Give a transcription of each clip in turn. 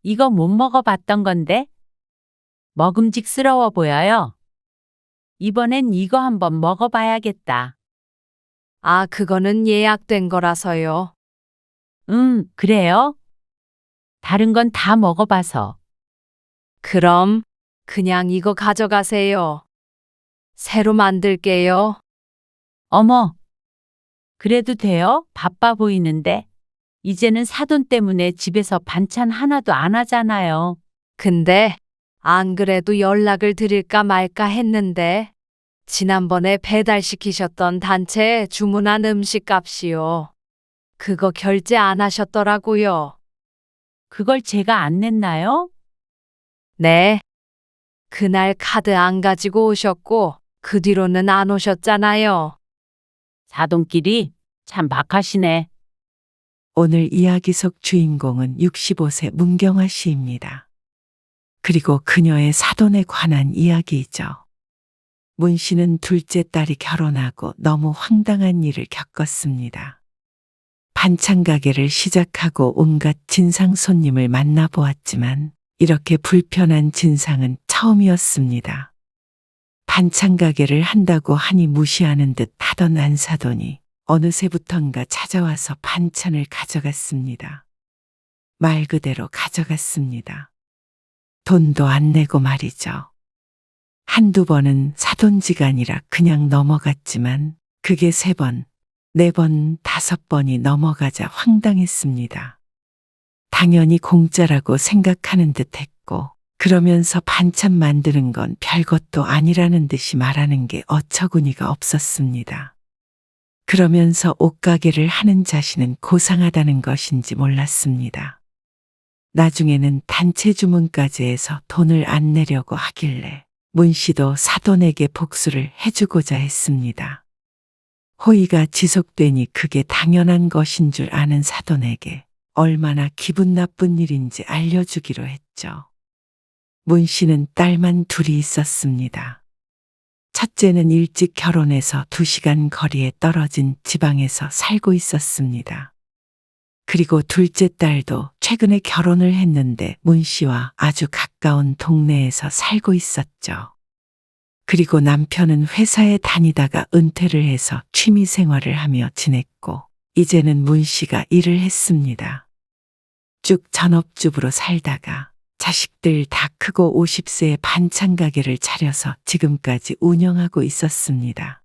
이거 못 먹어봤던 건데 먹음직스러워 보여요. 이번엔 이거 한번 먹어봐야겠다. 아, 그거는 예약된 거라서요. 그래요? 다른 건 다 먹어봐서. 그럼 그냥 이거 가져가세요. 새로 만들게요. 어머, 그래도 돼요? 바빠 보이는데. 이제는 사돈 때문에 집에서 반찬 하나도 안 하잖아요. 근데 안 그래도 연락을 드릴까 말까 했는데 지난번에 배달시키셨던 단체에 주문한 음식 값이요. 그거 결제 안 하셨더라고요. 그걸 제가 안 냈나요? 네. 그날 카드 안 가지고 오셨고 그 뒤로는 안 오셨잖아요. 사돈끼리 참 막하시네. 오늘 이야기 속 주인공은 65세 문경아 씨입니다. 그리고 그녀의 사돈에 관한 이야기이죠. 문 씨는 둘째 딸이 결혼하고 너무 황당한 일을 겪었습니다. 반찬 가게를 시작하고 온갖 진상 손님을 만나보았지만 이렇게 불편한 진상은 처음이었습니다. 반찬 가게를 한다고 하니 무시하는 듯 하던 안사돈이 어느새부턴가 찾아와서 반찬을 가져갔습니다. 말 그대로 가져갔습니다. 돈도 안 내고 말이죠. 한두 번은 사돈지간이라 그냥 넘어갔지만 그게 3번, 4번, 5번이 넘어가자 황당했습니다. 당연히 공짜라고 생각하는 듯 했고 그러면서 반찬 만드는 건 별것도 아니라는 듯이 말하는 게 어처구니가 없었습니다. 그러면서 옷가게를 하는 자신은 고상하다는 것인지 몰랐습니다. 나중에는 단체 주문까지 해서 돈을 안 내려고 하길래 문 씨도 사돈에게 복수를 해주고자 했습니다. 호의가 지속되니 그게 당연한 것인 줄 아는 사돈에게 얼마나 기분 나쁜 일인지 알려주기로 했죠. 문 씨는 딸만 둘이 있었습니다. 첫째는 일찍 결혼해서 2시간 거리에 떨어진 지방에서 살고 있었습니다. 그리고 둘째 딸도 최근에 결혼을 했는데 문 씨와 아주 가까운 동네에서 살고 있었죠. 그리고 남편은 회사에 다니다가 은퇴를 해서 취미 생활을 하며 지냈고 이제는 문 씨가 일을 했습니다. 쭉 전업주부로 살다가 자식들 다 크고 50세에 반찬 가게를 차려서 지금까지 운영하고 있었습니다.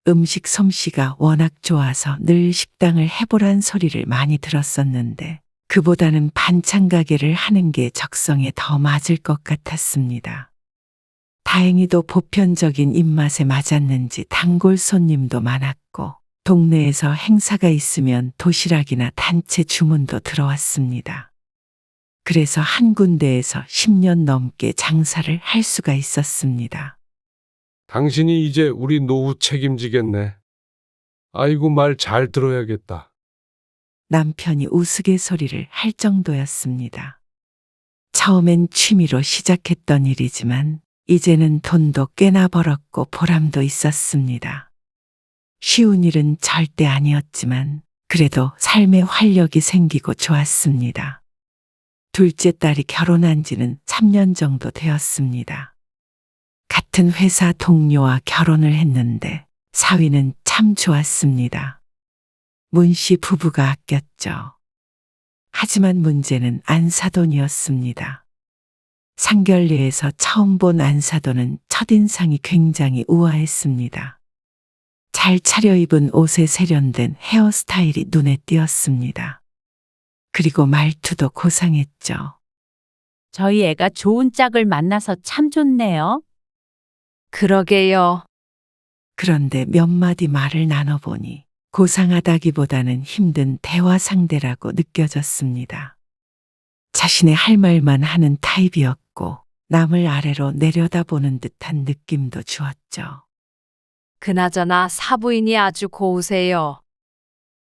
음식 솜씨가 워낙 좋아서 늘 식당을 해보란 소리를 많이 들었었는데 그보다는 반찬 가게를 하는 게 적성에 더 맞을 것 같았습니다. 다행히도 보편적인 입맛에 맞았는지 단골 손님도 많았고 동네에서 행사가 있으면 도시락이나 단체 주문도 들어왔습니다. 그래서 한 군데에서 10년 넘게 장사를 할 수가 있었습니다. 당신이 이제 우리 노후 책임지겠네. 아이고, 말 잘 들어야겠다. 남편이 우스갯소리를 할 정도였습니다. 처음엔 취미로 시작했던 일이지만 이제는 돈도 꽤나 벌었고 보람도 있었습니다. 쉬운 일은 절대 아니었지만 그래도 삶에 활력이 생기고 좋았습니다. 둘째 딸이 결혼한 지는 3년 정도 되었습니다. 같은 회사 동료와 결혼을 했는데 사위는 참 좋았습니다. 문 씨 부부가 아꼈죠. 하지만 문제는 안사돈이었습니다. 상결례에서 처음 본 안사돈은 첫인상이 굉장히 우아했습니다. 잘 차려입은 옷에 세련된 헤어스타일이 눈에 띄었습니다. 그리고 말투도 고상했죠. 저희 애가 좋은 짝을 만나서 참 좋네요. 그러게요. 그런데 몇 마디 말을 나눠보니 고상하다기보다는 힘든 대화 상대라고 느껴졌습니다. 자신의 할 말만 하는 타입이었고 남을 아래로 내려다보는 듯한 느낌도 주었죠. 그나저나 사부인이 아주 고우세요.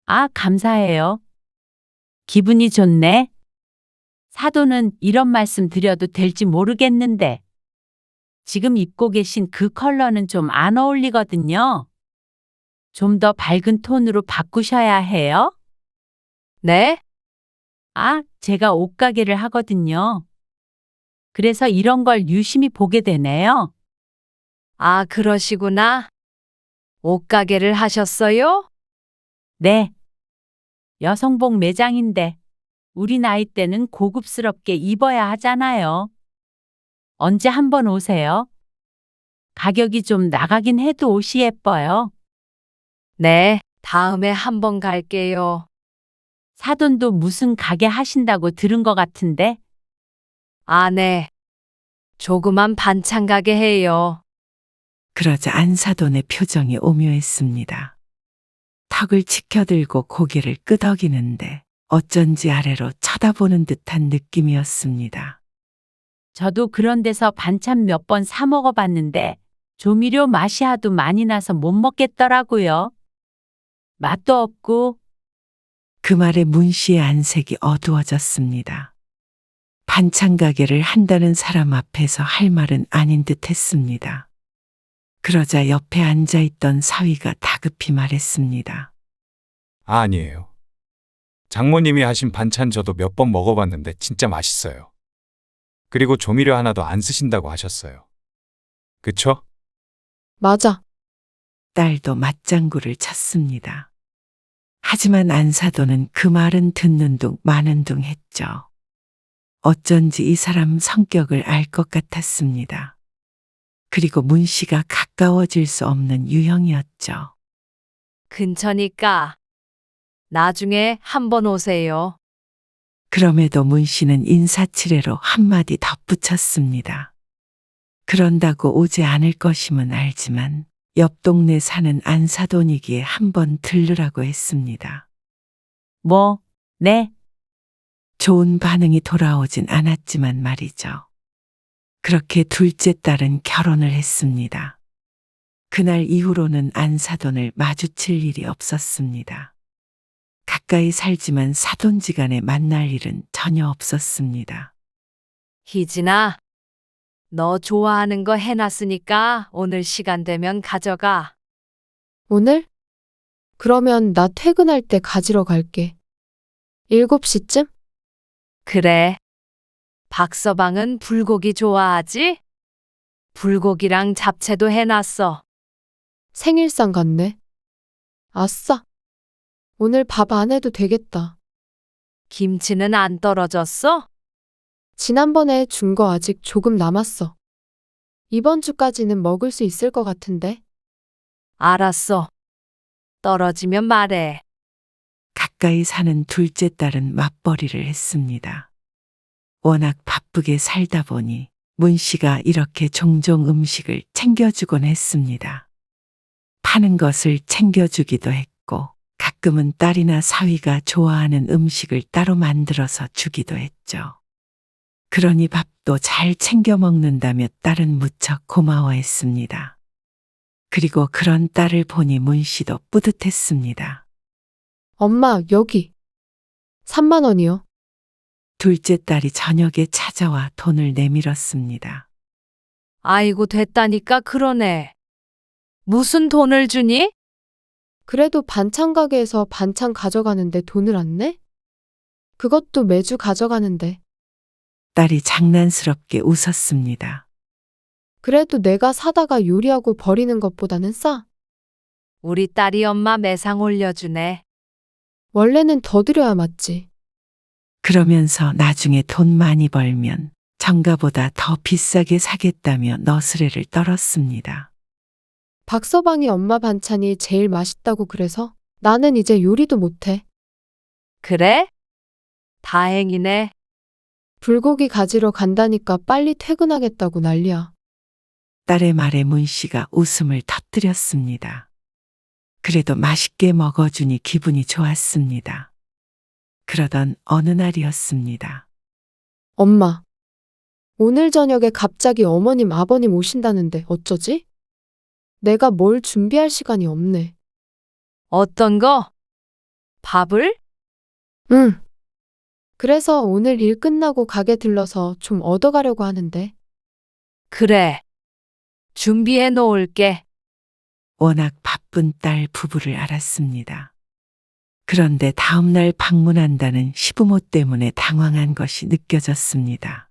아, 감사해요. 기분이 좋네. 사돈은 이런 말씀 드려도 될지 모르겠는데 지금 입고 계신 그 컬러는 좀 안 어울리거든요. 좀 더 밝은 톤으로 바꾸셔야 해요. 네? 아, 제가 옷가게를 하거든요. 그래서 이런 걸 유심히 보게 되네요. 아, 그러시구나. 옷가게를 하셨어요? 네. 여성복 매장인데 우리 나이 때는 고급스럽게 입어야 하잖아요. 언제 한번 오세요? 가격이 좀 나가긴 해도 옷이 예뻐요. 네, 다음에 한번 갈게요. 사돈도 무슨 가게 하신다고 들은 것 같은데 아, 네. 조그만 반찬 가게 해요. 그러자 안사돈의 표정이 오묘했습니다. 턱을 치켜들고 고개를 끄덕이는데 어쩐지 아래로 쳐다보는 듯한 느낌이었습니다. 저도 그런 데서 반찬 몇 번 사 먹어봤는데 조미료 맛이 하도 많이 나서 못 먹겠더라고요. 맛도 없고 그 말에 문 씨의 안색이 어두워졌습니다. 반찬 가게를 한다는 사람 앞에서 할 말은 아닌 듯 했습니다. 그러자 옆에 앉아있던 사위가 다급히 말했습니다. 아니에요. 장모님이 하신 반찬 저도 몇 번 먹어봤는데 진짜 맛있어요. 그리고 조미료 하나도 안 쓰신다고 하셨어요. 그쵸? 맞아. 딸도 맞장구를 쳤습니다. 하지만 안사돈은 그 말은 듣는 둥 마는 둥 했죠. 어쩐지 이 사람 성격을 알 것 같았습니다. 그리고 문 씨가 가까워질 수 없는 유형이었죠. 근처니까 나중에 한번 오세요. 그럼에도 문 씨는 인사치레로 한마디 덧붙였습니다. 그런다고 오지 않을 것임은 알지만 옆 동네 사는 안사돈이기에 한번 들르라고 했습니다. 뭐, 네, 좋은 반응이 돌아오진 않았지만 말이죠. 그렇게 둘째 딸은 결혼을 했습니다. 그날 이후로는 안사돈을 마주칠 일이 없었습니다. 가까이 살지만 사돈지간에 만날 일은 전혀 없었습니다. 희진아, 너 좋아하는 거 해놨으니까 오늘 시간 되면 가져가. 오늘? 그러면 나 퇴근할 때 가지러 갈게. 7시쯤? 그래. 박서방은 불고기 좋아하지? 불고기랑 잡채도 해놨어. 생일상 같네. 아싸. 오늘 밥 안 해도 되겠다. 김치는 안 떨어졌어? 지난번에 준 거 아직 조금 남았어. 이번 주까지는 먹을 수 있을 것 같은데. 알았어. 떨어지면 말해. 가까이 사는 둘째 딸은 맞벌이를 했습니다. 워낙 바쁘게 살다 보니 문 씨가 이렇게 종종 음식을 챙겨주곤 했습니다. 파는 것을 챙겨주기도 했고 가끔은 딸이나 사위가 좋아하는 음식을 따로 만들어서 주기도 했죠. 그러니 밥도 잘 챙겨 먹는다며 딸은 무척 고마워했습니다. 그리고 그런 딸을 보니 문 씨도 뿌듯했습니다. 엄마, 여기. 3만 원이요. 둘째 딸이 저녁에 찾아와 돈을 내밀었습니다. 아이고, 됐다니까 그러네. 무슨 돈을 주니? 그래도 반찬 가게에서 반찬 가져가는데 돈을 안 내? 그것도 매주 가져가는데. 딸이 장난스럽게 웃었습니다. 그래도 내가 사다가 요리하고 버리는 것보다는 싸. 우리 딸이 엄마 매상 올려주네. 원래는 더 드려야 맞지. 그러면서 나중에 돈 많이 벌면 정가보다 더 비싸게 사겠다며 너스레를 떨었습니다. 박서방이 엄마 반찬이 제일 맛있다고 그래서 나는 이제 요리도 못해. 그래? 다행이네. 불고기 가지러 간다니까 빨리 퇴근하겠다고 난리야. 딸의 말에 문 씨가 웃음을 터뜨렸습니다. 그래도 맛있게 먹어주니 기분이 좋았습니다. 그러던 어느 날이었습니다. 엄마, 오늘 저녁에 갑자기 어머님 아버님 오신다는데 어쩌지? 내가 뭘 준비할 시간이 없네. 어떤 거? 밥을? 응. 그래서 오늘 일 끝나고 가게 들러서 좀 얻어가려고 하는데. 그래. 준비해 놓을게. 워낙 바쁜 딸 부부를 알았습니다. 그런데 다음날 방문한다는 시부모 때문에 당황한 것이 느껴졌습니다.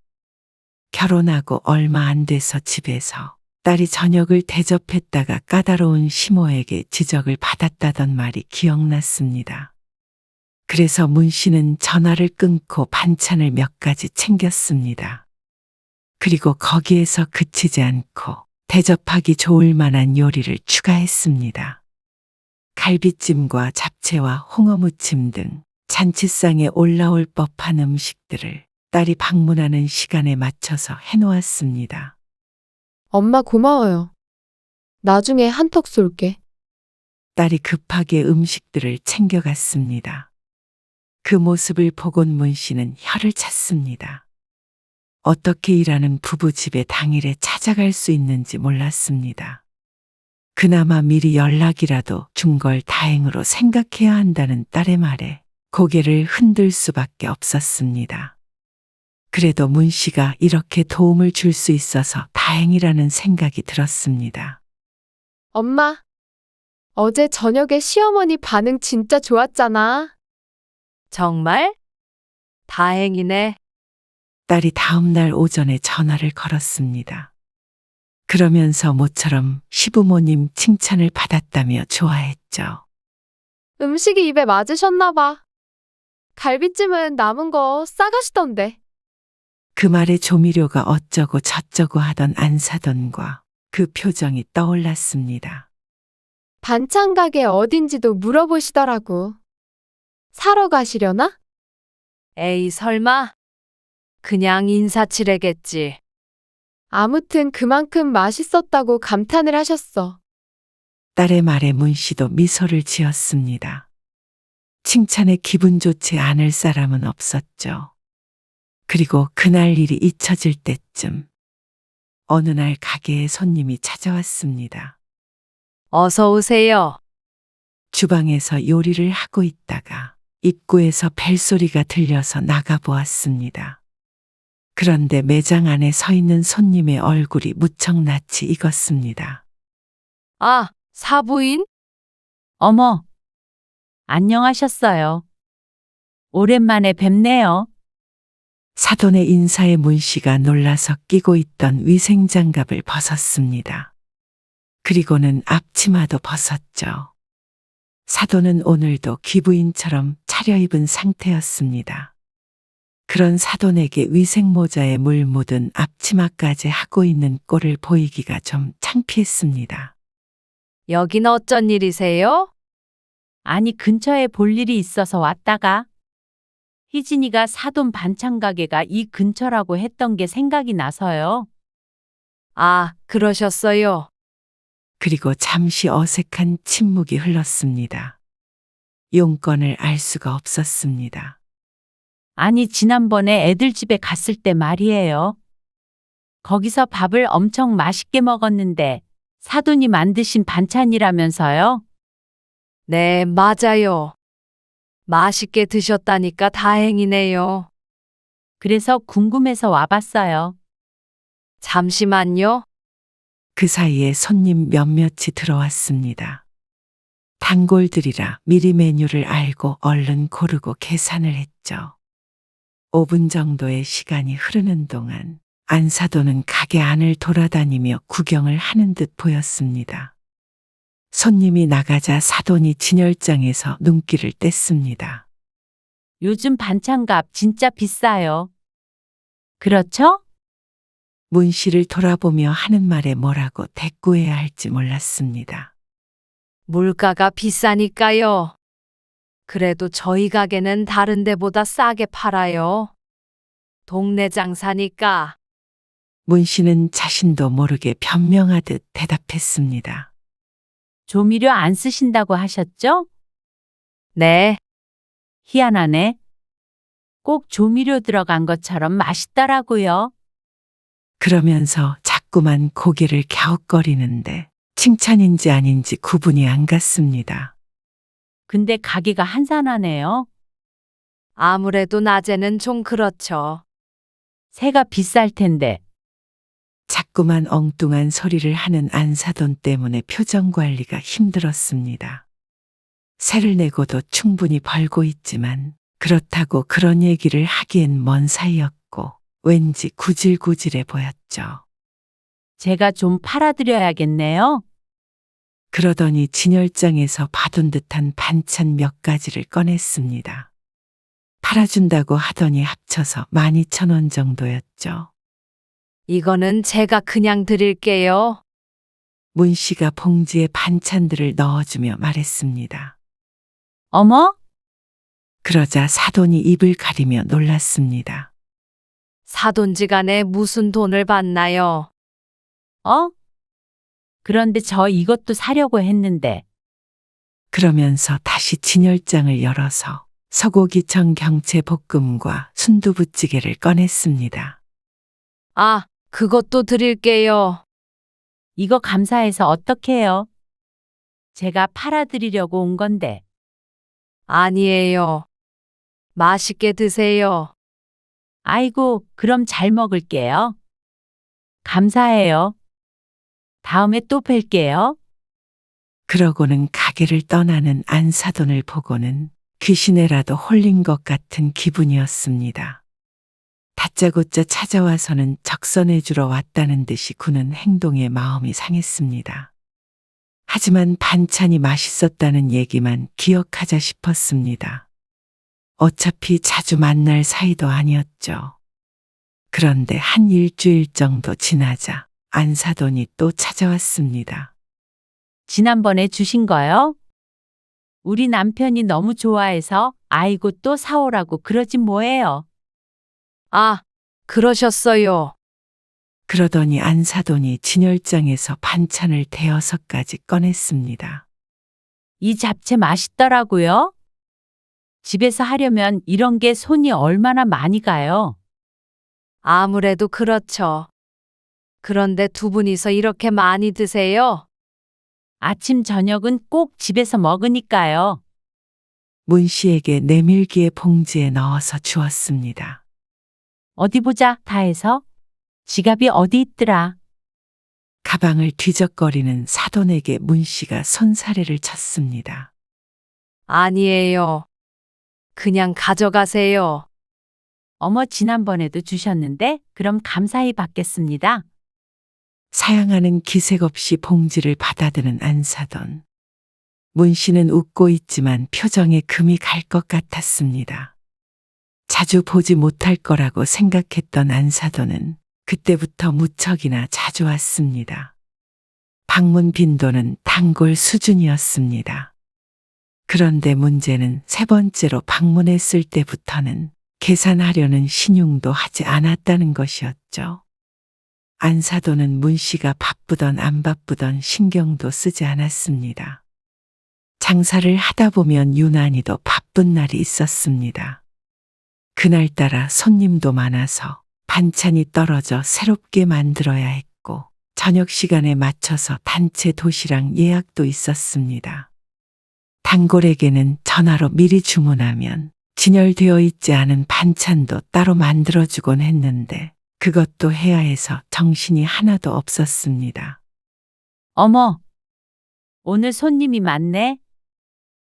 결혼하고 얼마 안 돼서 집에서 딸이 저녁을 대접했다가 까다로운 시모에게 지적을 받았다던 말이 기억났습니다. 그래서 문 씨는 전화를 끊고 반찬을 몇 가지 챙겼습니다. 그리고 거기에서 그치지 않고 대접하기 좋을 만한 요리를 추가했습니다. 갈비찜과 잡채와 홍어무침 등 잔치상에 올라올 법한 음식들을 딸이 방문하는 시간에 맞춰서 해놓았습니다. 엄마 고마워요. 나중에 한턱 쏠게. 딸이 급하게 음식들을 챙겨갔습니다. 그 모습을 보곤 문 씨는 혀를 찼습니다. 어떻게 일하는 부부 집에 당일에 찾아갈 수 있는지 몰랐습니다. 그나마 미리 연락이라도 준 걸 다행으로 생각해야 한다는 딸의 말에 고개를 흔들 수밖에 없었습니다. 그래도 문 씨가 이렇게 도움을 줄 수 있어서 다행이라는 생각이 들었습니다. 엄마, 어제 저녁에 시어머니 반응 진짜 좋았잖아. 정말? 다행이네. 딸이 다음날 오전에 전화를 걸었습니다. 그러면서 모처럼 시부모님 칭찬을 받았다며 좋아했죠. 음식이 입에 맞으셨나 봐. 갈비찜은 남은 거 싸가시던데. 그 말에 조미료가 어쩌고 저쩌고 하던 안사돈과 그 표정이 떠올랐습니다. 반찬 가게 어딘지도 물어보시더라고. 사러 가시려나? 에이, 설마? 그냥 인사치레겠지. 아무튼 그만큼 맛있었다고 감탄을 하셨어. 딸의 말에 문 씨도 미소를 지었습니다. 칭찬에 기분 좋지 않을 사람은 없었죠. 그리고 그날 일이 잊혀질 때쯤 어느 날 가게에 손님이 찾아왔습니다. 어서 오세요. 주방에서 요리를 하고 있다가 입구에서 벨소리가 들려서 나가보았습니다. 그런데 매장 안에 서 있는 손님의 얼굴이 무척 낯이 익었습니다. 아, 사부인? 어머, 안녕하셨어요. 오랜만에 뵙네요. 사돈의 인사에 문 씨가 놀라서 끼고 있던 위생장갑을 벗었습니다. 그리고는 앞치마도 벗었죠. 사돈은 오늘도 귀부인처럼 차려입은 상태였습니다. 그런 사돈에게 위생모자에 물 묻은 앞치마까지 하고 있는 꼴을 보이기가 좀 창피했습니다. 여긴 어쩐 일이세요? 아니, 근처에 볼 일이 있어서 왔다가 희진이가 사돈 반찬 가게가 이 근처라고 했던 게 생각이 나서요. 아, 그러셨어요. 그리고 잠시 어색한 침묵이 흘렀습니다. 용건을 알 수가 없었습니다. 아니, 지난번에 애들 집에 갔을 때 말이에요. 거기서 밥을 엄청 맛있게 먹었는데 사돈이 만드신 반찬이라면서요. 네, 맞아요. 맛있게 드셨다니까 다행이네요. 그래서 궁금해서 와봤어요. 잠시만요. 그 사이에 손님 몇몇이 들어왔습니다. 단골들이라 미리 메뉴를 알고 얼른 고르고 계산을 했죠. 5분 정도의 시간이 흐르는 동안 안사돈은 가게 안을 돌아다니며 구경을 하는 듯 보였습니다. 손님이 나가자 사돈이 진열장에서 눈길을 뗐습니다. 요즘 반찬값 진짜 비싸요. 그렇죠? 문 씨를 돌아보며 하는 말에 뭐라고 대꾸해야 할지 몰랐습니다. 물가가 비싸니까요. 그래도 저희 가게는 다른 데보다 싸게 팔아요. 동네 장사니까. 문 씨는 자신도 모르게 변명하듯 대답했습니다. 조미료 안 쓰신다고 하셨죠? 네, 희한하네. 꼭 조미료 들어간 것처럼 맛있더라고요. 그러면서 자꾸만 고개를 갸웃거리는데 칭찬인지 아닌지 구분이 안 갔습니다. 근데 가게가 한산하네요. 아무래도 낮에는 좀 그렇죠. 새가 비쌀 텐데. 자꾸만 엉뚱한 소리를 하는 안사돈 때문에 표정 관리가 힘들었습니다. 세를 내고도 충분히 벌고 있지만 그렇다고 그런 얘기를 하기엔 먼 사이였고 왠지 구질구질해 보였죠. 제가 좀 팔아드려야겠네요. 그러더니 진열장에서 봐둔 듯한 반찬 몇 가지를 꺼냈습니다. 팔아준다고 하더니 합쳐서 12,000원 정도였죠. 이거는 제가 그냥 드릴게요. 문 씨가 봉지에 반찬들을 넣어주며 말했습니다. 어머? 그러자 사돈이 입을 가리며 놀랐습니다. 사돈지간에 무슨 돈을 받나요? 어? 그런데 저 이것도 사려고 했는데. 그러면서 다시 진열장을 열어서 소고기청 경채 볶음과 순두부찌개를 꺼냈습니다. 아, 그것도 드릴게요. 이거 감사해서 어떡해요? 제가 팔아드리려고 온 건데. 아니에요. 맛있게 드세요. 아이고, 그럼 잘 먹을게요. 감사해요. 다음에 또 뵐게요. 그러고는 가게를 떠나는 안사돈을 보고는 귀신에라도 홀린 것 같은 기분이었습니다. 다짜고짜 찾아와서는 적선해주러 왔다는 듯이 구는 행동에 마음이 상했습니다. 하지만 반찬이 맛있었다는 얘기만 기억하자 싶었습니다. 어차피 자주 만날 사이도 아니었죠. 그런데 한 일주일 정도 지나자 안사돈이 또 찾아왔습니다. 지난번에 주신 거요? 우리 남편이 너무 좋아해서 아이고 또 사오라고 그러지 뭐예요. 아, 그러셨어요. 그러더니 안사돈이 진열장에서 반찬을 대여섯 가지 꺼냈습니다. 이 잡채 맛있더라고요. 집에서 하려면 이런 게 손이 얼마나 많이 가요. 아무래도 그렇죠. 그런데 두 분이서 이렇게 많이 드세요? 아침 저녁은 꼭 집에서 먹으니까요. 문 씨에게 내밀기의 봉지에 넣어서 주었습니다. 어디 보자 다 해서. 지갑이 어디 있더라. 가방을 뒤적거리는 사돈에게 문 씨가 손사래를 쳤습니다. 아니에요. 그냥 가져가세요. 어머 지난번에도 주셨는데 그럼 감사히 받겠습니다. 사양하는 기색 없이 봉지를 받아드는 안사돈. 문 씨는 웃고 있지만 표정에 금이 갈 것 같았습니다. 자주 보지 못할 거라고 생각했던 안사돈은 그때부터 무척이나 자주 왔습니다. 방문 빈도는 단골 수준이었습니다. 그런데 문제는 세 번째로 방문했을 때부터는 계산하려는 신용도 하지 않았다는 것이었죠. 안사돈은 문 씨가 바쁘던 안 바쁘던 신경도 쓰지 않았습니다. 장사를 하다 보면 유난히도 바쁜 날이 있었습니다. 그날따라 손님도 많아서 반찬이 떨어져 새롭게 만들어야 했고 저녁 시간에 맞춰서 단체 도시락 예약도 있었습니다. 단골에게는 전화로 미리 주문하면 진열되어 있지 않은 반찬도 따로 만들어주곤 했는데 그것도 해야 해서 정신이 하나도 없었습니다. 어머, 오늘 손님이 많네.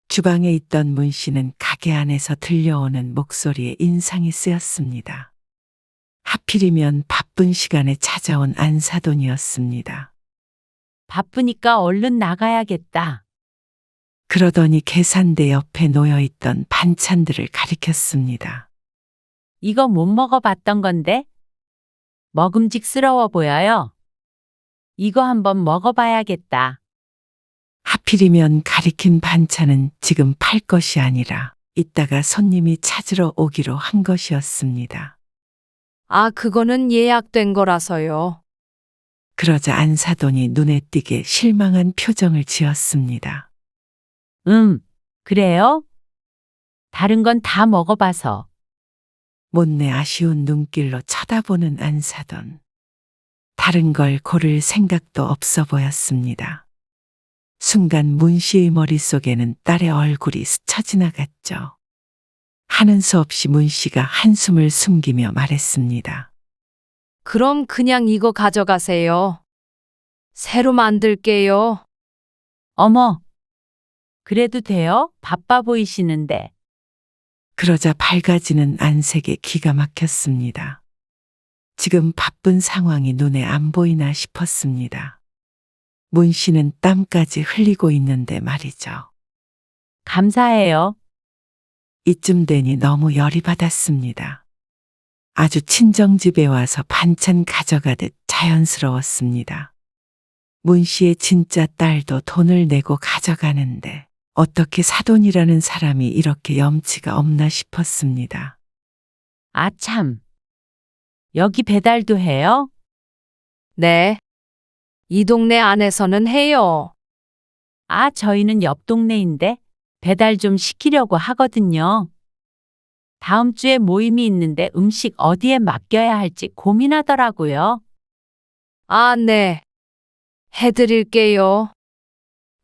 주방에 있던 문 씨는 가게 안에서 들려오는 목소리에 인상이 쓰였습니다. 하필이면 바쁜 시간에 찾아온 안사돈이었습니다. 바쁘니까 얼른 나가야겠다. 그러더니 계산대 옆에 놓여있던 반찬들을 가리켰습니다. 이거 못 먹어봤던 건데 먹음직스러워 보여요. 이거 한번 먹어봐야겠다. 하필이면 가리킨 반찬은 지금 팔 것이 아니라 이따가 손님이 찾으러 오기로 한 것이었습니다. 아, 그거는 예약된 거라서요. 그러자 안사돈이 눈에 띄게 실망한 표정을 지었습니다. 그래요? 다른 건 다 먹어봐서. 못내 아쉬운 눈길로 쳐다보는 안사돈. 다른 걸 고를 생각도 없어 보였습니다. 순간 문 씨의 머릿속에는 딸의 얼굴이 스쳐 지나갔죠. 하는 수 없이 문 씨가 한숨을 숨기며 말했습니다. 그럼 그냥 이거 가져가세요. 새로 만들게요. 어머, 그래도 돼요? 바빠 보이시는데. 그러자 밝아지는 안색에 기가 막혔습니다. 지금 바쁜 상황이 눈에 안 보이나 싶었습니다. 문 씨는 땀까지 흘리고 있는데 말이죠. 감사해요. 이쯤 되니 너무 열이 받았습니다. 아주 친정집에 와서 반찬 가져가듯 자연스러웠습니다. 문 씨의 진짜 딸도 돈을 내고 가져가는데 어떻게 사돈이라는 사람이 이렇게 염치가 없나 싶었습니다. 아, 참. 여기 배달도 해요? 네. 이 동네 안에서는 해요. 아, 저희는 옆 동네인데 배달 좀 시키려고 하거든요. 다음 주에 모임이 있는데 음식 어디에 맡겨야 할지 고민하더라고요. 아, 네. 해드릴게요.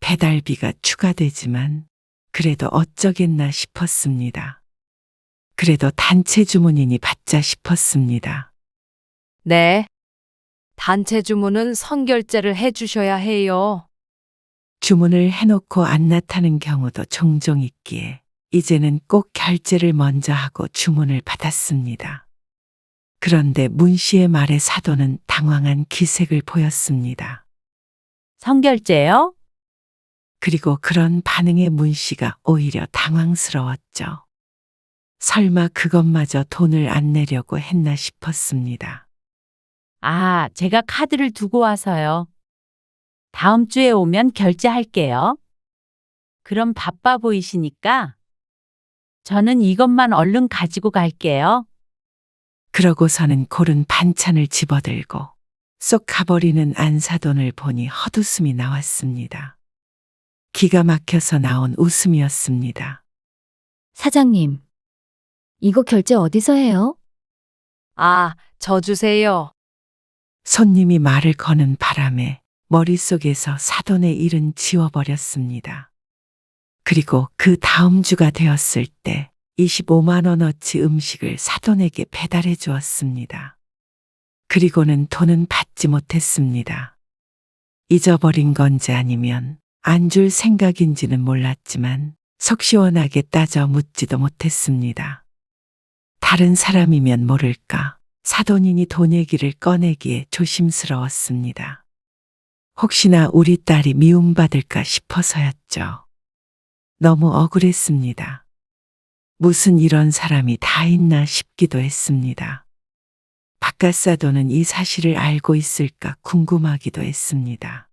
배달비가 추가되지만 그래도 어쩌겠나 싶었습니다. 그래도 단체 주문이니 받자 싶었습니다. 네. 단체 주문은 선결제를 해주셔야 해요. 주문을 해놓고 안 나타나는 경우도 종종 있기에 이제는 꼭 결제를 먼저 하고 주문을 받았습니다. 그런데 문 씨의 말에 사돈은 당황한 기색을 보였습니다. 선결제요? 그리고 그런 반응에 문 씨가 오히려 당황스러웠죠. 설마 그것마저 돈을 안 내려고 했나 싶었습니다. 아, 제가 카드를 두고 와서요. 다음 주에 오면 결제할게요. 그럼 바빠 보이시니까 저는 이것만 얼른 가지고 갈게요. 그러고서는 고른 반찬을 집어들고 쏙 가버리는 안사돈을 보니 헛웃음이 나왔습니다. 기가 막혀서 나온 웃음이었습니다. 사장님, 이거 결제 어디서 해요? 아, 저 주세요. 손님이 말을 거는 바람에 머릿속에서 사돈의 일은 지워버렸습니다. 그리고 그 다음 주가 되었을 때 25만 원어치 음식을 사돈에게 배달해 주었습니다. 그리고는 돈은 받지 못했습니다. 잊어버린 건지 아니면 안 줄 생각인지는 몰랐지만 속 시원하게 따져 묻지도 못했습니다. 다른 사람이면 모를까 사돈이니 돈 얘기를 꺼내기에 조심스러웠습니다. 혹시나 우리 딸이 미움받을까 싶어서였죠. 너무 억울했습니다. 무슨 이런 사람이 다 있나 싶기도 했습니다. 바깥사돈은 이 사실을 알고 있을까 궁금하기도 했습니다.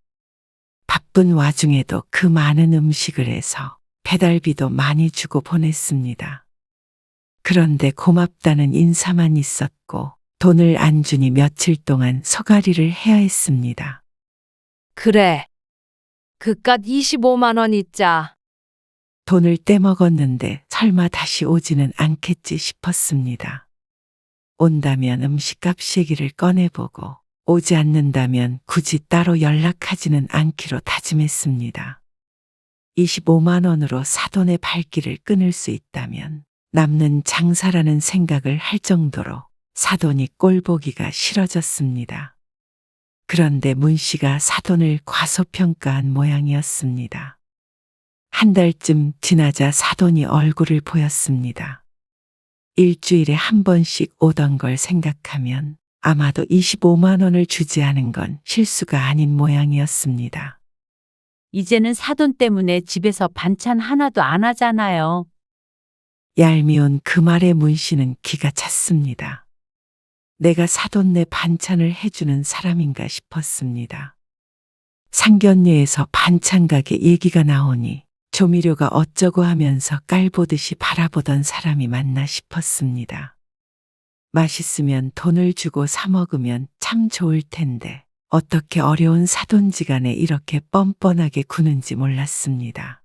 바쁜 와중에도 그 많은 음식을 해서 배달비도 많이 주고 보냈습니다. 그런데 고맙다는 인사만 있었고 돈을 안 주니 며칠 동안 소가리를 해야 했습니다. 그래. 그깟 25만 원 있자. 돈을 떼먹었는데 설마 다시 오지는 않겠지 싶었습니다. 온다면 음식값 얘기를 꺼내보고 오지 않는다면 굳이 따로 연락하지는 않기로 다짐했습니다. 25만 원으로 사돈의 발길을 끊을 수 있다면 남는 장사라는 생각을 할 정도로 사돈이 꼴보기가 싫어졌습니다. 그런데 문 씨가 사돈을 과소평가한 모양이었습니다. 한 달쯤 지나자 사돈이 얼굴을 보였습니다. 일주일에 한 번씩 오던 걸 생각하면 아마도 25만 원을 주지 않은 건 실수가 아닌 모양이었습니다. 이제는 사돈 때문에 집에서 반찬 하나도 안 하잖아요. 얄미운 그 말에 문 씨는 기가 찼습니다. 내가 사돈네 반찬을 해주는 사람인가 싶었습니다. 상견례에서 반찬 가게 얘기가 나오니 조미료가 어쩌고 하면서 깔보듯이 바라보던 사람이 맞나 싶었습니다. 맛있으면 돈을 주고 사 먹으면 참 좋을 텐데 어떻게 어려운 사돈지간에 이렇게 뻔뻔하게 구는지 몰랐습니다.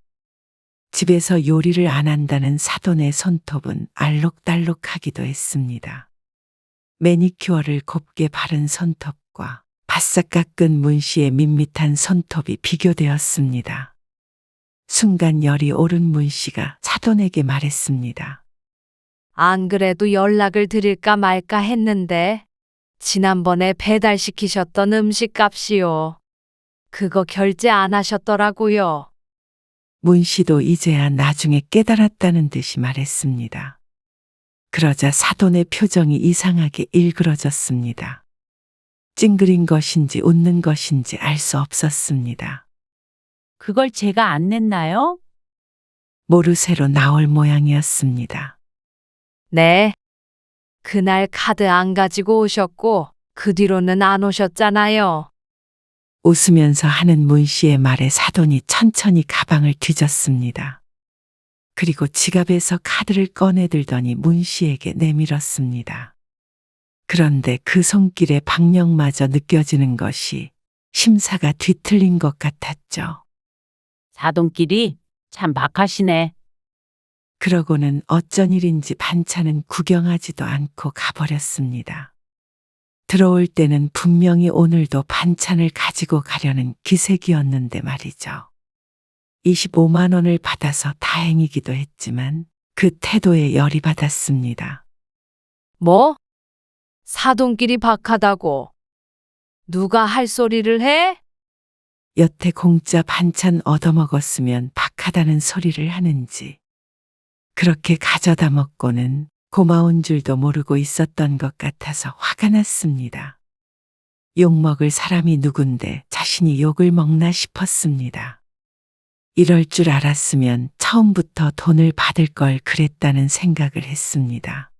집에서 요리를 안 한다는 사돈의 손톱은 알록달록하기도 했습니다. 매니큐어를 곱게 바른 손톱과 바싹 깎은 문 씨의 밋밋한 손톱이 비교되었습니다. 순간 열이 오른 문 씨가 사돈에게 말했습니다. 안 그래도 연락을 드릴까 말까 했는데 지난번에 배달시키셨던 음식 값이요. 그거 결제 안 하셨더라고요. 문 씨도 이제야 나중에 깨달았다는 듯이 말했습니다. 그러자 사돈의 표정이 이상하게 일그러졌습니다. 찡그린 것인지 웃는 것인지 알 수 없었습니다. 그걸 제가 안 냈나요? 모르쇠로 나올 모양이었습니다. 네. 그날 카드 안 가지고 오셨고, 그 뒤로는 안 오셨잖아요. 웃으면서 하는 문 씨의 말에 사돈이 천천히 가방을 뒤졌습니다. 그리고 지갑에서 카드를 꺼내들더니 문 씨에게 내밀었습니다. 그런데 그 손길의 박력마저 느껴지는 것이 심사가 뒤틀린 것 같았죠. 사돈끼리 참 박하시네. 그러고는 어쩐 일인지 반찬은 구경하지도 않고 가버렸습니다. 들어올 때는 분명히 오늘도 반찬을 가지고 가려는 기색이었는데 말이죠. 25만 원을 받아서 다행이기도 했지만 그 태도에 열이 받았습니다. 뭐? 사돈끼리 박하다고. 누가 할 소리를 해? 여태 공짜 반찬 얻어먹었으면 박하다는 소리를 하는지 그렇게 가져다 먹고는 고마운 줄도 모르고 있었던 것 같아서 화가 났습니다. 욕먹을 사람이 누군데 자신이 욕을 먹나 싶었습니다. 이럴 줄 알았으면 처음부터 돈을 받을 걸 그랬다는 생각을 했습니다.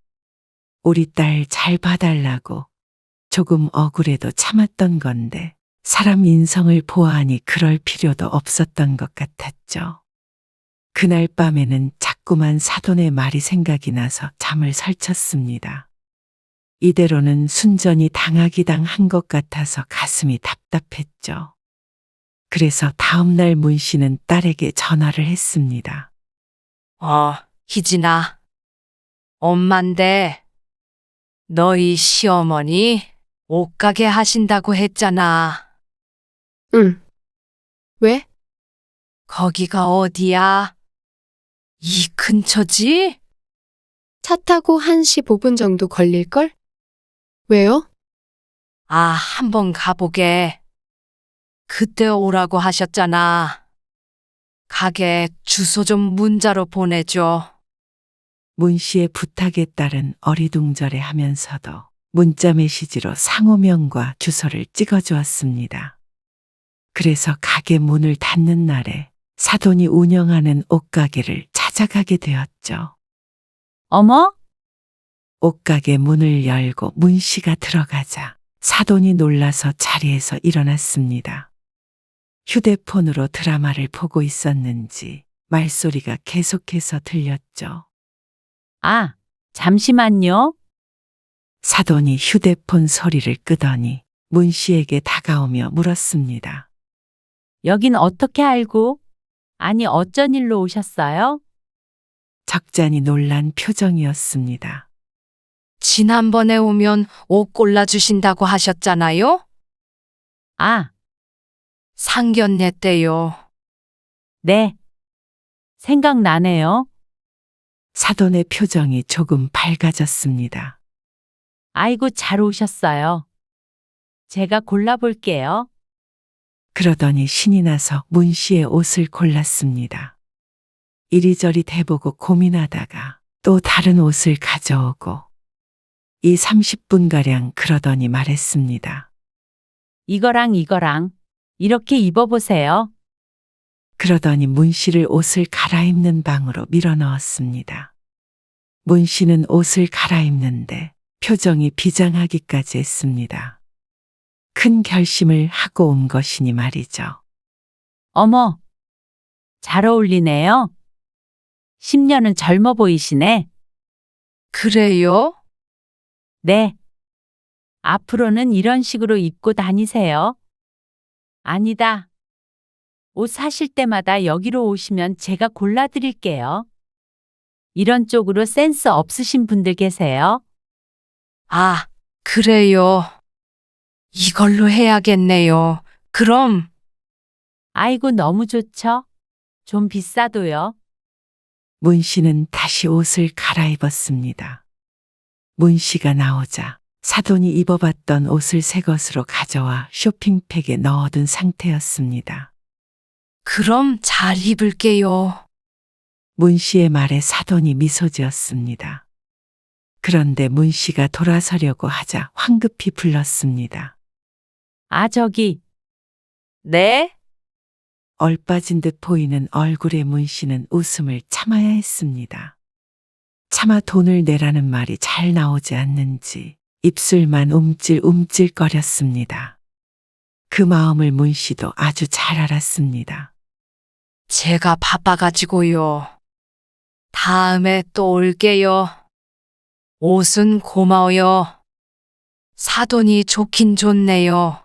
우리 딸 잘 봐달라고 조금 억울해도 참았던 건데 사람 인성을 보아하니 그럴 필요도 없었던 것 같았죠. 그날 밤에는 자꾸만 사돈의 말이 생각이 나서 잠을 설쳤습니다. 이대로는 순전히 당하기 당한 것 같아서 가슴이 답답했죠. 그래서 다음날 문 씨는 딸에게 전화를 했습니다. 희진아. 엄만데, 너희 시어머니 옷가게 하신다고 했잖아. 응. 왜? 거기가 어디야? 이 근처지? 차 타고 1시 5분 정도 걸릴걸? 왜요? 한번 가보게. 그때 오라고 하셨잖아. 가게 주소 좀 문자로 보내줘. 문 씨의 부탁에 따른 어리둥절해 하면서도 문자 메시지로 상호명과 주소를 찍어주었습니다. 그래서 가게 문을 닫는 날에 사돈이 운영하는 옷가게를 찾아가게 되었죠. 어머? 옷가게 문을 열고 문 씨가 들어가자 사돈이 놀라서 자리에서 일어났습니다. 휴대폰으로 드라마를 보고 있었는지 말소리가 계속해서 들렸죠. 아, 잠시만요. 사돈이 휴대폰 소리를 끄더니 문 씨에게 다가오며 물었습니다. 여긴 어떻게 알고? 아니, 어쩐 일로 오셨어요? 적잖이 놀란 표정이었습니다. 지난번에 오면 옷 골라주신다고 하셨잖아요? 아, 상견례 때요. 네. 생각나네요. 사돈의 표정이 조금 밝아졌습니다. 아이고, 잘 오셨어요. 제가 골라볼게요. 그러더니 신이 나서 문 씨의 옷을 골랐습니다. 이리저리 대보고 고민하다가 또 다른 옷을 가져오고 이 30분가량 그러더니 말했습니다. 이거랑 이렇게 입어보세요. 그러더니 문 씨를 옷을 갈아입는 방으로 밀어넣었습니다. 문 씨는 옷을 갈아입는데 표정이 비장하기까지 했습니다. 큰 결심을 하고 온 것이니 말이죠. 어머, 잘 어울리네요. 10년은 젊어 보이시네. 그래요? 네. 앞으로는 이런 식으로 입고 다니세요. 아니다. 옷 사실 때마다 여기로 오시면 제가 골라드릴게요. 이런 쪽으로 센스 없으신 분들 계세요. 그래요. 이걸로 해야겠네요. 그럼. 아이고, 너무 좋죠? 좀 비싸도요. 문 씨는 다시 옷을 갈아입었습니다. 문 씨가 나오자 사돈이 입어봤던 옷을 새 것으로 가져와 쇼핑백에 넣어둔 상태였습니다. 그럼 잘 입을게요. 문 씨의 말에 사돈이 미소 지었습니다. 그런데 문 씨가 돌아서려고 하자 황급히 불렀습니다. 아, 저기, 네? 얼빠진 듯 보이는 얼굴의 문 씨는 웃음을 참아야 했습니다. 차마 돈을 내라는 말이 잘 나오지 않는지 입술만 움찔움찔거렸습니다. 그 마음을 문 씨도 아주 잘 알았습니다. 제가 바빠가지고요. 다음에 또 올게요. 옷은 고마워요. 사돈이 좋긴 좋네요.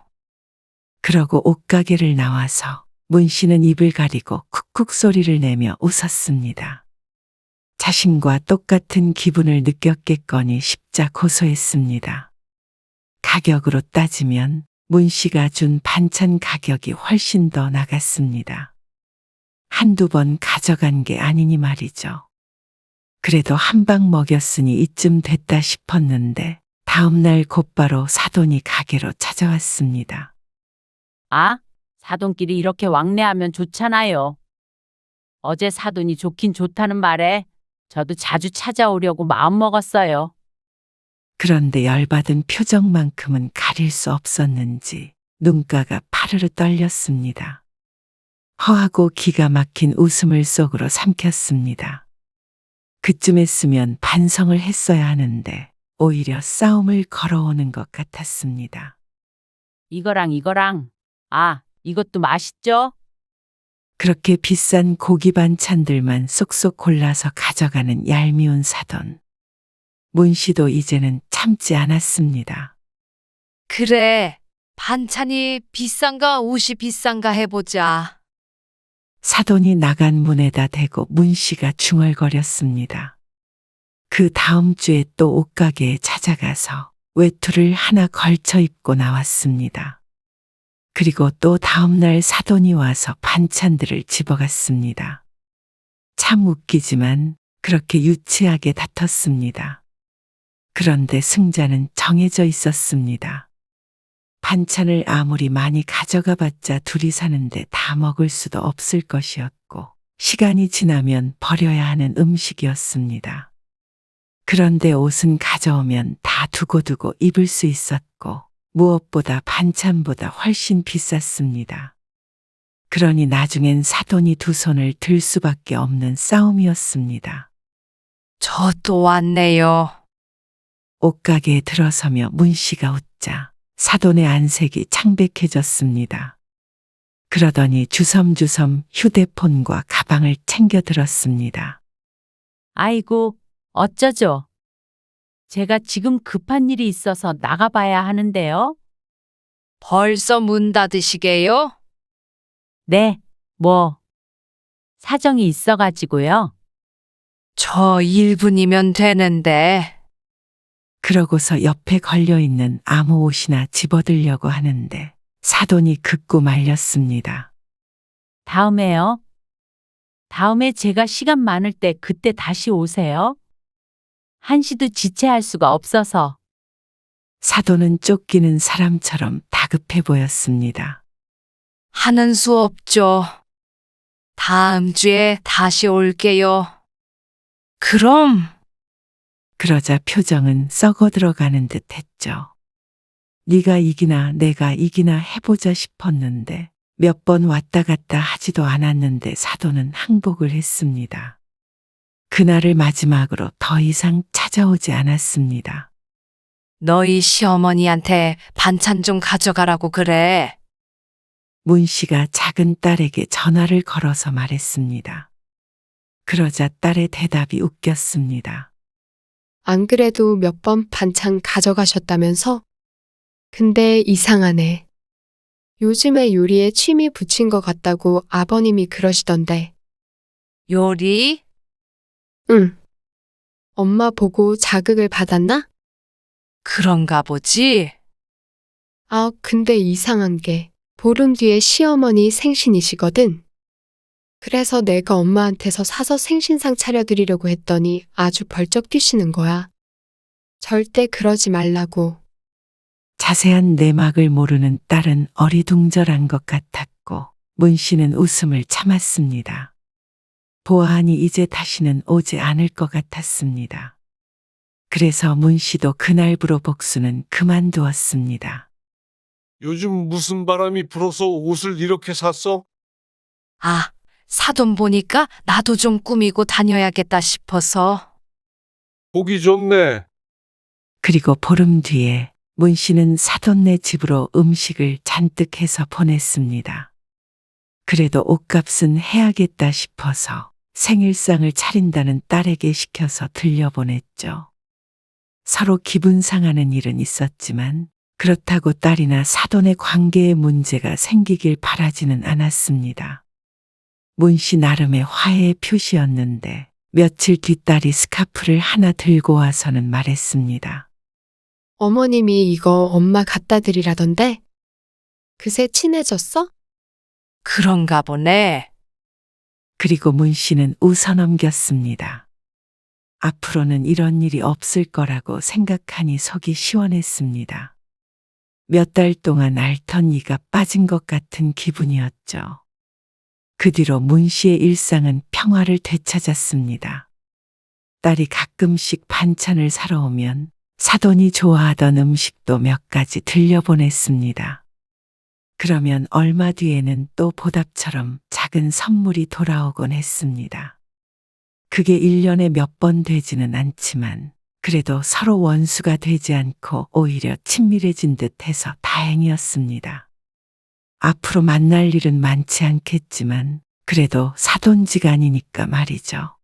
그러고 옷가게를 나와서 문 씨는 입을 가리고 쿡쿡 소리를 내며 웃었습니다. 자신과 똑같은 기분을 느꼈겠거니 십자 고소했습니다. 가격으로 따지면 문 씨가 준 반찬 가격이 훨씬 더 나갔습니다. 한두 번 가져간 게 아니니 말이죠. 그래도 한 방 먹였으니 이쯤 됐다 싶었는데 다음날 곧바로 사돈이 가게로 찾아왔습니다. 아, 사돈끼리 이렇게 왕래하면 좋잖아요. 어제 사돈이 좋긴 좋다는 말에 저도 자주 찾아오려고 마음먹었어요. 그런데 열받은 표정만큼은 가릴 수 없었는지 눈가가 파르르 떨렸습니다. 허하고 기가 막힌 웃음을 속으로 삼켰습니다. 그쯤했으면 반성을 했어야 하는데 오히려 싸움을 걸어오는 것 같았습니다. 이거랑, 아, 이것도 맛있죠? 그렇게 비싼 고기 반찬들만 쏙쏙 골라서 가져가는 얄미운 사돈. 문 씨도 이제는 참지 않았습니다. 그래, 반찬이 비싼가 옷이 비싼가 해보자. 사돈이 나간 문에다 대고 문 씨가 중얼거렸습니다. 그 다음 주에 또 옷가게에 찾아가서 외투를 하나 걸쳐 입고 나왔습니다. 그리고 또 다음날 사돈이 와서 반찬들을 집어갔습니다. 참 웃기지만 그렇게 유치하게 다퉜습니다. 그런데 승자는 정해져 있었습니다. 반찬을 아무리 많이 가져가 봤자 둘이 사는데 다 먹을 수도 없을 것이었고 시간이 지나면 버려야 하는 음식이었습니다. 그런데 옷은 가져오면 다 두고두고 입을 수 있었고 무엇보다 반찬보다 훨씬 비쌌습니다. 그러니 나중엔 사돈이 두 손을 들 수밖에 없는 싸움이었습니다. 저 또 왔네요. 옷가게에 들어서며 문 씨가 웃자 사돈의 안색이 창백해졌습니다. 그러더니 주섬주섬 휴대폰과 가방을 챙겨 들었습니다. 아이고, 어쩌죠? 제가 지금 급한 일이 있어서 나가봐야 하는데요. 벌써 문 닫으시게요? 네, 사정이 있어가지고요. 저 1분이면 되는데. 그러고서 옆에 걸려있는 아무 옷이나 집어들려고 하는데 사돈이 긋고 말렸습니다. 다음에요. 다음에 제가 시간 많을 때 그때 다시 오세요. 한시도 지체할 수가 없어서. 사돈은 쫓기는 사람처럼 다급해 보였습니다. 하는 수 없죠. 다음 주에 다시 올게요. 그럼. 그러자 표정은 썩어 들어가는 듯 했죠. 네가 이기나 내가 이기나 해보자 싶었는데 몇 번 왔다 갔다 하지도 않았는데 사돈은 항복을 했습니다. 그날을 마지막으로 더 이상 찾아오지 않았습니다. 너희 시어머니한테 반찬 좀 가져가라고 그래. 문 씨가 작은 딸에게 전화를 걸어서 말했습니다. 그러자 딸의 대답이 웃겼습니다. 안 그래도 몇 번 반찬 가져가셨다면서? 근데 이상하네. 요즘에 요리에 취미 붙인 것 같다고 아버님이 그러시던데. 요리? 응. 엄마 보고 자극을 받았나? 그런가 보지. 아, 근데 이상한 게 보름 뒤에 시어머니 생신이시거든. 그래서 내가 엄마한테서 사서 생신상 차려드리려고 했더니 아주 벌쩍 뛰시는 거야. 절대 그러지 말라고. 자세한 내막을 모르는 딸은 어리둥절한 것 같았고 문 씨는 웃음을 참았습니다. 보아하니 이제 다시는 오지 않을 것 같았습니다. 그래서 문 씨도 그날부로 복수는 그만두었습니다. 요즘 무슨 바람이 불어서 옷을 이렇게 샀어? 아, 사돈 보니까 나도 좀 꾸미고 다녀야겠다 싶어서. 보기 좋네. 그리고 보름 뒤에 문 씨는 사돈네 집으로 음식을 잔뜩 해서 보냈습니다. 그래도 옷값은 해야겠다 싶어서 생일상을 차린다는 딸에게 시켜서 들려보냈죠. 서로 기분 상하는 일은 있었지만 그렇다고 딸이나 사돈의 관계에 문제가 생기길 바라지는 않았습니다. 문 씨 나름의 화해의 표시였는데 며칠 뒤 딸이 스카프를 하나 들고 와서는 말했습니다. 어머님이 이거 엄마 갖다 드리라던데? 그새 친해졌어? 그런가 보네. 그리고 문 씨는 웃어넘겼습니다. 앞으로는 이런 일이 없을 거라고 생각하니 속이 시원했습니다. 몇 달 동안 앓던 이가 빠진 것 같은 기분이었죠. 그 뒤로 문 씨의 일상은 평화를 되찾았습니다. 딸이 가끔씩 반찬을 사러 오면 사돈이 좋아하던 음식도 몇 가지 들려보냈습니다. 그러면 얼마 뒤에는 또 보답처럼 작은 선물이 돌아오곤 했습니다. 그게 1년에 몇 번 되지는 않지만 그래도 서로 원수가 되지 않고 오히려 친밀해진 듯해서 다행이었습니다. 앞으로 만날 일은 많지 않겠지만 그래도 사돈지간이니까 말이죠.